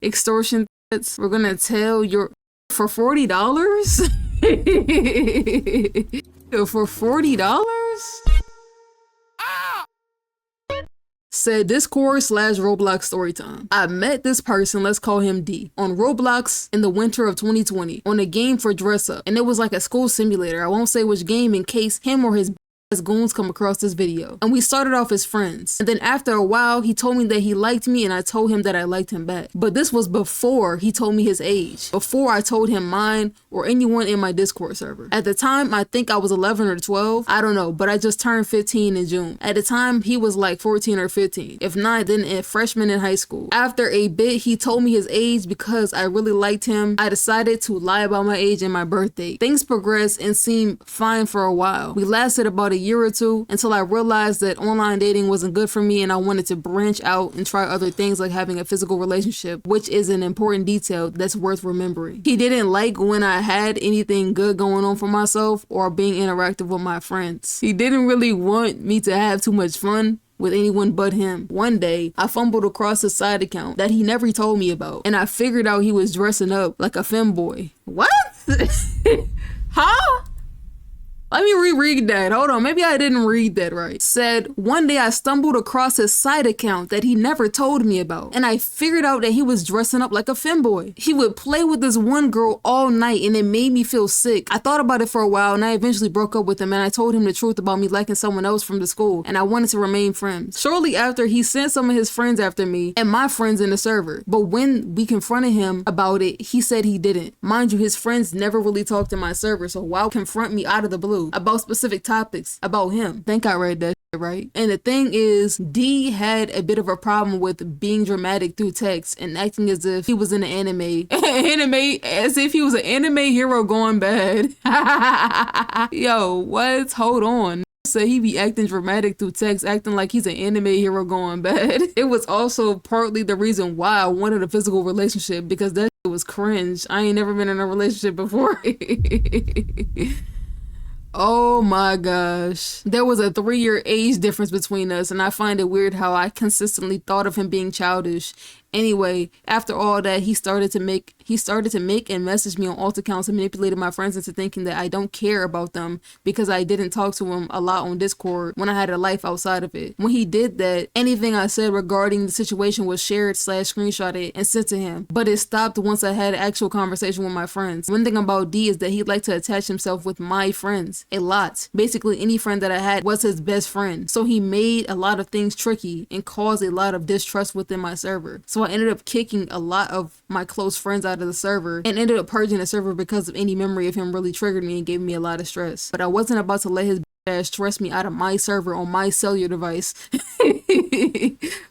extortion threats. We're gonna tell your for $40? For $40? Said Discord/Roblox story time. I met this person, let's call him D, on Roblox in the winter of 2020 on a game for dress up, and it was like a school simulator. I won't say which game in case him or his as goons come across this video. And we started off as friends. And then after a while, he told me that he liked me and I told him that I liked him back. But this was before he told me his age. Before I told him mine or anyone in my Discord server. At the time, I think I was 11 or 12. I don't know, but I just turned 15 in June. At the time, he was like 14 or 15. If not, then a freshman in high school. After a bit, he told me his age because I really liked him. I decided to lie about my age and my birthday. Things progressed and seemed fine for a while. We lasted about a year or two until I realized that online dating wasn't good for me and I wanted to branch out and try other things like having a physical relationship, which is an important detail that's worth remembering. He didn't like when I had anything good going on for myself or being interactive with my friends. He didn't really want me to have too much fun with anyone but him. One day, I fumbled across his side account that he never told me about, and I figured out he was dressing up like a femboy. What? Huh? Let me reread that. Hold on, maybe I didn't read that right. Said, one day I stumbled across his side account that he never told me about, and I figured out that he was dressing up like a femboy. He would play with this one girl all night and it made me feel sick. I thought about it for a while and I eventually broke up with him and I told him the truth about me liking someone else from the school and I wanted to remain friends. Shortly after, he sent some of his friends after me and my friends in the server, but when we confronted him about it, he said he didn't. Mind you, his friends never really talked in my server, so why confront me out of the blue about specific topics about him? Think I read that shit right. And the thing is, D had a bit of a problem with being dramatic through text and acting as if he was in an anime. As if he was an anime hero going bad. Yo, what? Hold on. Say he be acting dramatic through text, acting like he's an anime hero going bad. It was also partly the reason why I wanted a physical relationship, because that shit was cringe. I ain't never been in a relationship before. Oh my gosh. There was a 3-year age difference between us, and I find it weird how I consistently thought of him being childish. Anyway, after all that, he started to make and message me on alt accounts and manipulated my friends into thinking that I don't care about them because I didn't talk to him a lot on Discord when I had a life outside of it. When he did that, anything I said regarding the situation was shared/screenshotted and sent to him. But it stopped once I had an actual conversation with my friends. One thing about D is that he liked to attach himself with my friends a lot. Basically, any friend that I had was his best friend. So he made a lot of things tricky and caused a lot of distrust within my server. So I ended up kicking a lot of my close friends out of the server and ended up purging the server because of any memory of him really triggered me and gave me a lot of stress. But I wasn't about to let his stress me out of my server on my cellular device.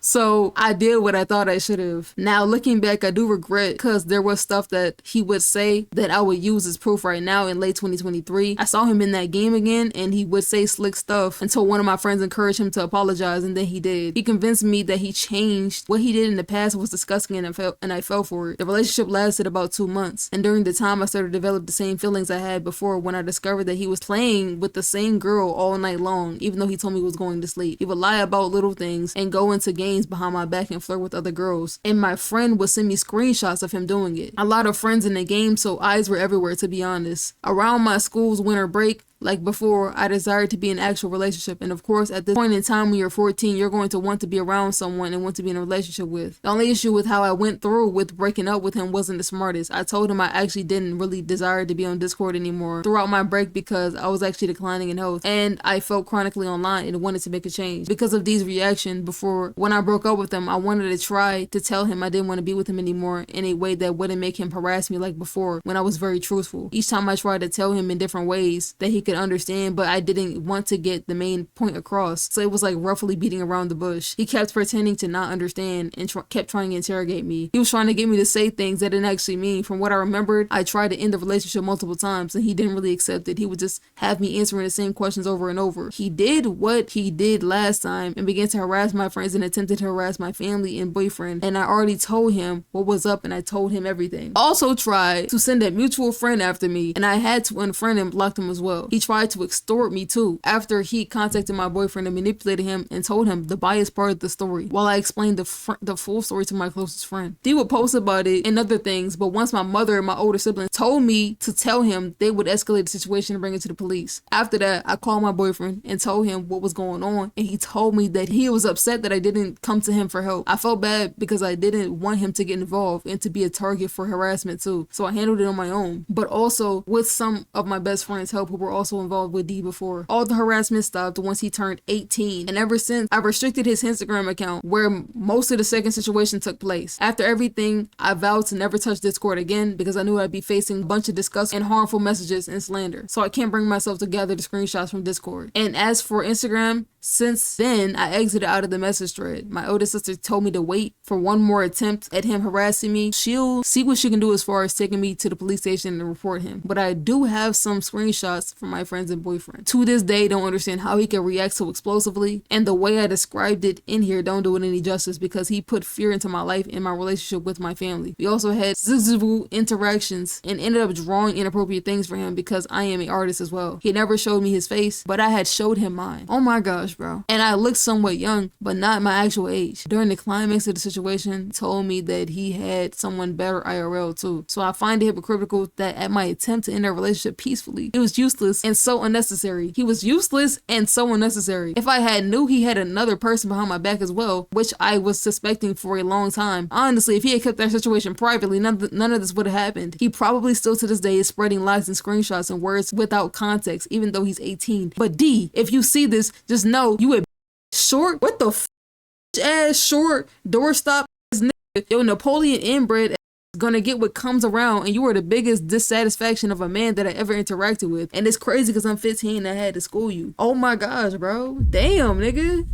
So I did what I thought I should have. Now looking back, I do regret because there was stuff that he would say that I would use as proof right now in late 2023. I saw him in that game again and he would say slick stuff until one of my friends encouraged him to apologize, and then he did. He convinced me that he changed. What he did in the past was disgusting and I fell for it. The relationship lasted about 2 months, and during the time I started to develop the same feelings I had before when I discovered that he was playing with the same girl all night long, even though he told me he was going to sleep. He would lie about little things and go into games behind my back and flirt with other girls, and my friend would send me screenshots of him doing it. A lot of friends in the game, so eyes were everywhere, to be honest. Around my school's winter break, like before, I desired to be in an actual relationship, and of course at this point in time when you're 14, you're going to want to be around someone and want to be in a relationship with. The only issue with how I went through with breaking up with him wasn't the smartest. I told him I actually didn't really desire to be on Discord anymore throughout my break because I was actually declining in health and I felt chronically online and wanted to make a change. Because of these reactions before when I broke up with him, I wanted to try to tell him I didn't want to be with him anymore in a way that wouldn't make him harass me like before when I was very truthful. Each time I tried to tell him in different ways that he could understand, but I didn't want to get the main point across, so it was like roughly beating around the bush. He kept pretending to not understand and kept trying to interrogate me. He was trying to get me to say things that didn't actually mean. From what I remembered, I tried to end the relationship multiple times and he didn't really accept it. He would just have me answering the same questions over and over. He did what he did last time and began to harass my friends and attempted to harass my family and boyfriend, and I already told him what was up and I told him everything. Also tried to send a mutual friend after me and I had to unfriend and block him as well. He He tried to extort me too after he contacted my boyfriend and manipulated him and told him the biased part of the story while I explained the full story to my closest friend. D would post about it and other things, but once my mother and my older siblings told me to tell him, they would escalate the situation and bring it to the police. After that, I called my boyfriend and told him what was going on, and he told me that he was upset that I didn't come to him for help. I felt bad because I didn't want him to get involved and to be a target for harassment too, so I handled it on my own, but also with some of my best friends' help who were also involved with D before. All the harassment stopped once he turned 18, and ever since, I restricted his Instagram account where most of the second situation took place. After everything, I vowed to never touch Discord again because I knew I'd be facing a bunch of disgusting and harmful messages and slander, so I can't bring myself to gather the screenshots from Discord. And as for Instagram, since then, I exited out of the message thread. My older sister told me to wait for one more attempt at him harassing me. She'll see what she can do as far as taking me to the police station and report him. But I do have some screenshots from my friends and boyfriend. To this day, don't understand how he can react so explosively. And the way I described it in here don't do it any justice because he put fear into my life and my relationship with my family. We also had zzzz interactions and ended up drawing inappropriate things for him because I am an artist as well. He never showed me his face, but I had showed him mine. Oh my gosh, bro. And I looked somewhat young, but not my actual age. During the climax of the situation, he told me that he had someone better IRL too. So I find it hypocritical that at my attempt to end our relationship peacefully, it was useless and so unnecessary. He was useless and so unnecessary. If I had knew he had another person behind my back as well, which I was suspecting for a long time, honestly, if he had kept that situation privately, none of this would have happened. He probably still to this day is spreading lies and screenshots and words without context, even though he's 18. But D, if you see this, just know you a short, what the ass short, doorstop ass nigga. Yo, Napoleon inbred is gonna get what comes around, and you are the biggest dissatisfaction of a man that I ever interacted with. And it's crazy because I'm 15 and I had to school you. Oh my gosh, bro. Damn, nigga.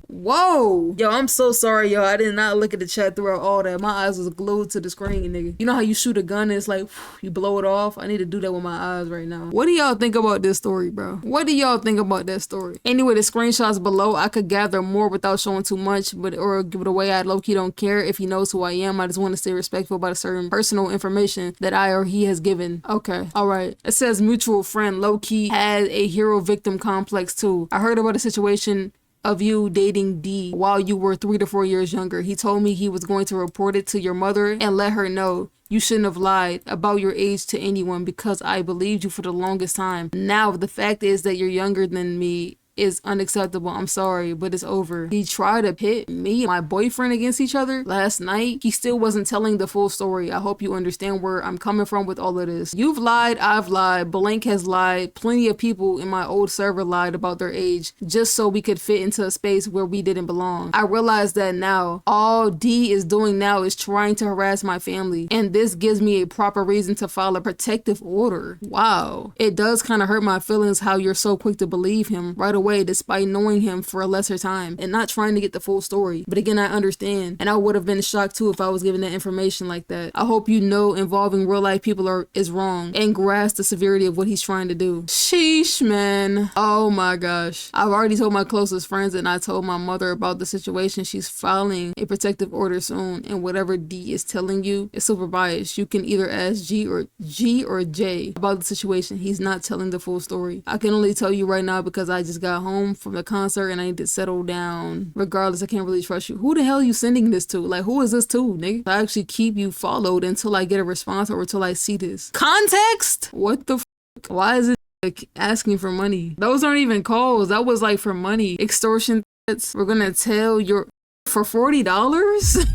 Whoa. Yo, I'm so sorry, yo. I did not look at the chat throughout all that. My eyes was glued to the screen, nigga. You know how you shoot a gun and it's like, you blow it off? I need to do that with my eyes right now. What do y'all think about this story, bro? What do y'all think about that story? Anyway, the screenshots below, I could gather more without showing too much, but or give it away. I low-key don't care if he knows who I am. I just want to stay respectful about a certain personal information that I or he has given. Okay, all right. It says mutual friend low-key had a hero victim complex too. I heard about a situation of you dating D while you were 3 to 4 years younger. He told me he was going to report it to your mother and let her know. You shouldn't have lied about your age to anyone because I believed you for the longest time. Now, the fact is that you're younger than me is unacceptable. I'm sorry, but it's over. He tried to pit me and my boyfriend against each other last night. He still wasn't telling the full story. I hope you understand where I'm coming from with all of this. You've lied, I've lied, Blank has lied, plenty of people in my old server lied about their age just so we could fit into a space where we didn't belong. I realize that now. All D is doing now is trying to harass my family, and this gives me a proper reason to file a protective order. Wow. It does kind of hurt my feelings how you're so quick to believe him right away despite knowing him for a lesser time and not trying to get the full story. But again, I understand, and I would have been shocked too if I was given that information like that. I hope you know involving real life people is wrong and grasp the severity of what he's trying to do. Sheesh, man. Oh my gosh. I've already told my closest friends and I told my mother about the situation. She's filing a protective order soon, and whatever D is telling you is super biased. You can either ask G or J about the situation. He's not telling the full story. I can only tell you right now because I just got home from the concert and I need to settle down. Regardless, I can't really trust you. Who the hell are you sending this to? Like, who is this to, nigga? I actually keep you followed until I get a response or until I see this. Context? What the f? Why is it like asking for money? Those aren't even calls. That was like for money. Extortion threats. We're gonna tell your for $40?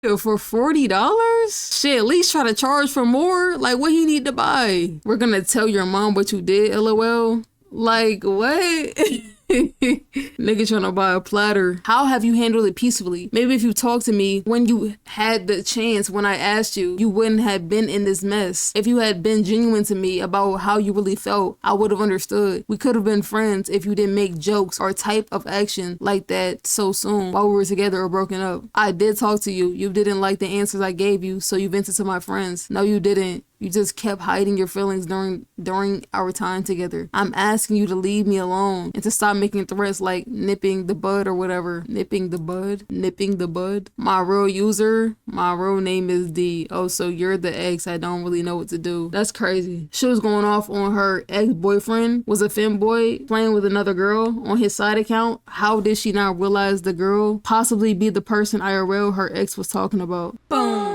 For $40? Shit, at least try to charge for more. Like, what he need to buy? We're gonna tell your mom what you did, LOL. Like, what? Nigga trying to buy a platter. How have you handled it peacefully? Maybe if you talked to me when you had the chance when I asked you, you wouldn't have been in this mess. If you had been genuine to me about how you really felt, I would have understood. We could have been friends if you didn't make jokes or type of action like that so soon while we were together or broken up. I did talk to you. You didn't like the answers I gave you, so you vented to my friends. No, you didn't. You just kept hiding your feelings during our time together. I'm asking you to leave me alone and to stop making threats like nipping the bud or whatever. Nipping the bud? Nipping the bud? My real user, my real name is D. Oh, so you're the ex. I don't really know what to do. That's crazy. She was going off on her ex-boyfriend was a femboy playing with another girl on his side account. How did she not realize the girl possibly be the person IRL her ex was talking about? Boom.